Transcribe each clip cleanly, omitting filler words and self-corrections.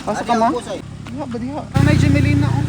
Pasok ka mo? Diha ba diha? Ang may Gemelina oh.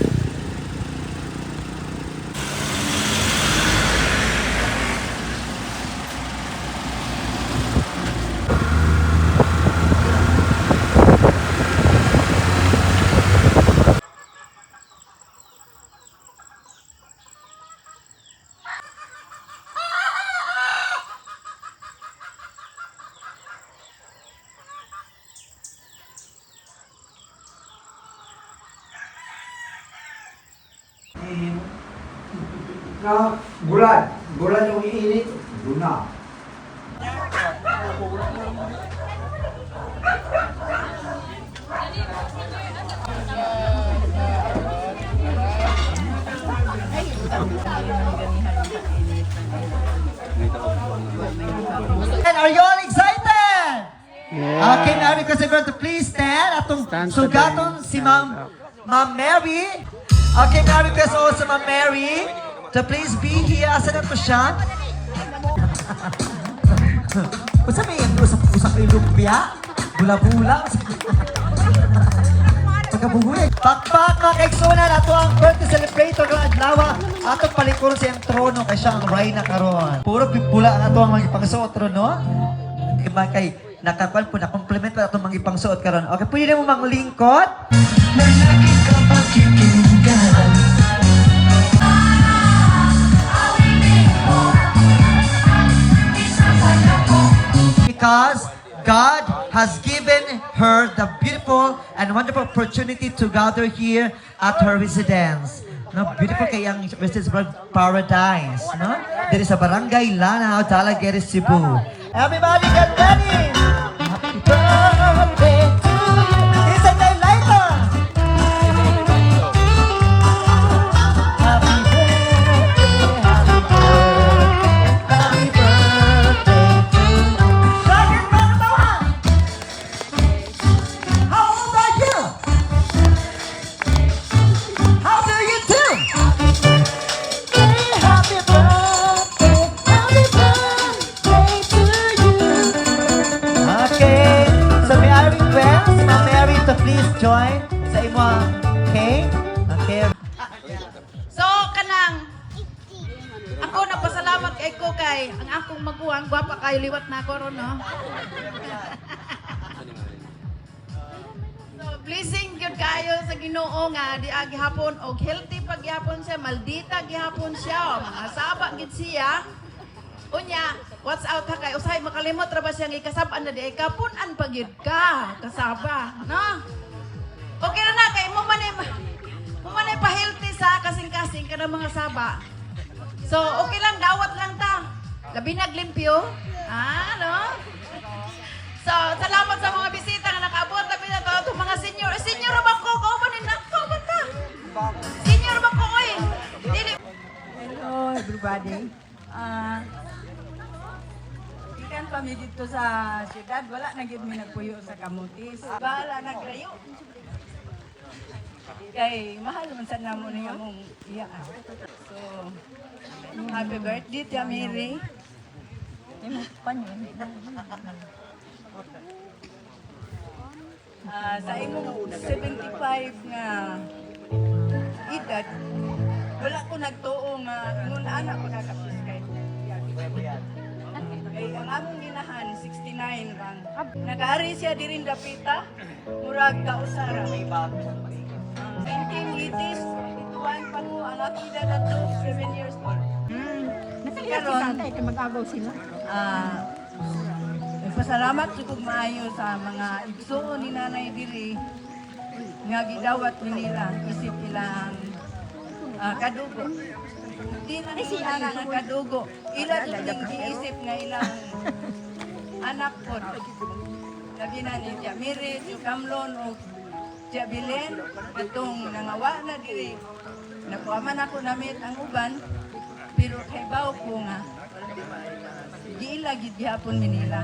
Na bulan yung iinit, buna. Are you all excited? Yeah. Okay, now because we're going to please stand. Atong Stand sugaton today. si Ma'am Mary. Okay, now request also Ma'am Mary to please be here. Asa na to siya? Usa may usap kay lumpia? Bula-bula? Pagkabugoy. Pakpak mga kaigsunan, ato ang birthday celebrator ng adlaw. Atong palikon siyang trono kay siya ang reyna karon. Puro bula ang ato ang mga ipangsuot trono. Kay nakakuan po na compliment pa atong mga ipangsuot karon. Okay, pwede mo mang lingkod. Because God has given her the beautiful and wonderful opportunity to gather here at her residence. No, beautiful kayang residence paradise, no? There is a barangay Lanao, Dalagere, Cebu. Everybody get ready! Happy birthday to you! Here's a day later! Happy birthday, happy birthday to you! Dragon Manamawan! How old are you? How do you do? Happy birthday to you! Okay, so may I request Ma'am Mary to please join sa imong cake? Okay. So, kanang, ako napasalamat kay ko kay ang akong maguwang, gwapa kayo liwat na ako ron, no? So, blessing yun kayo sa Ginoo nga, di gihapon, og healthy pag gihapon siya, maldita gihapon siya, o mga saba gid siya. Unya, what's out ha kay, usahay makalimot ra ba siyang ikasabaan na di, kapunan pag yun ka, kasaba, no? Okay na na, kay mo manay pa-healthy sa kasing-kasing ka ng mga saba. So, okay lang, dawat lang ta. Labi naglimpyo. No? So, salamat sa mga bisita nga nakaabot. Labi na to, mga senior. Senior ba ko? Kaubanin na. Kauban ta. Senior ba ko, oy? Dili. Hello everybody. Ikan kami dito sa siyudad, wala na gyud mi nagpuyo sa kamutis. Bahala nagrayo. Kay mahal man sa namo ni among iya. So, happy birthday Tia Mary. Sa imong 75 nga edad, wala ko nagtuo nga ingon anak ko nakapis kay ang among ginahan 69 rang. Nag-ari siya dirin dapita, murag kausara. 1980s, ituan pa ko ang akong edad at 7 years old. Nasalihan si tatay kaya mag-agaw sila. Nagpasalamat sugod maayo sa mga igsuon ni nanay diri nga gidawat ni nila isip ilang kadugo. Di na siya nga kadugo. Ila din giisip nga ilang anak po. Labi na ni Tia Mary, si Camlon o Tia Belen, katong nangawa na diri. Nakuaman ako namit ang uban, pero kay baw ko nga, giila gid gihapon mi nila.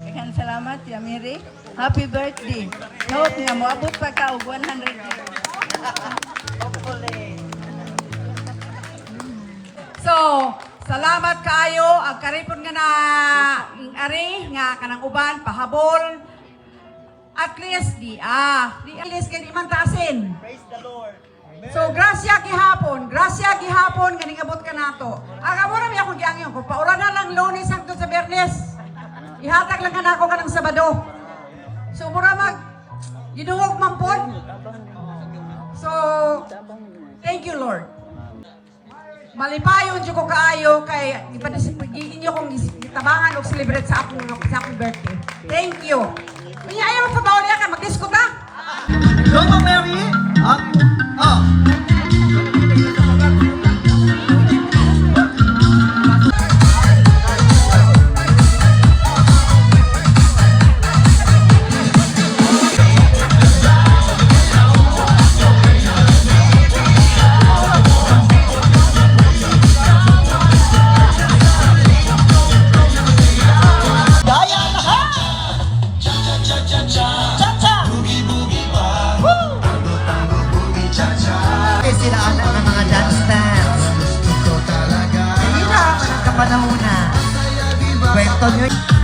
Kaya salamat Tia Mary. Happy birthday. Hope nga mo abot pa ka og 100 years. So, salamat kayo. Ang karipon nga na ari nga kanang uban pahabol. At least di at least kay di man taasin. Praise the Lord. So grasya gihapon ganing abot ka nato. Aga mo ra mi ako giangyon ko paura na lang Lunes hangtod sa Biyernes. Ihatag lang kanako kanang Sabado. So mura mag giduhog man pod. So thank you Lord. Malipayon jud ko kaayo kay inyo kong gitabangan og celebrate sa akong birthday. Thank you. Unya ayaw sa bawal niya ka mag-disco ta. Go, Ma'am Mary! Sila anak ng mga dance bands. Hindi na, kapanahonan. Kwento nyo.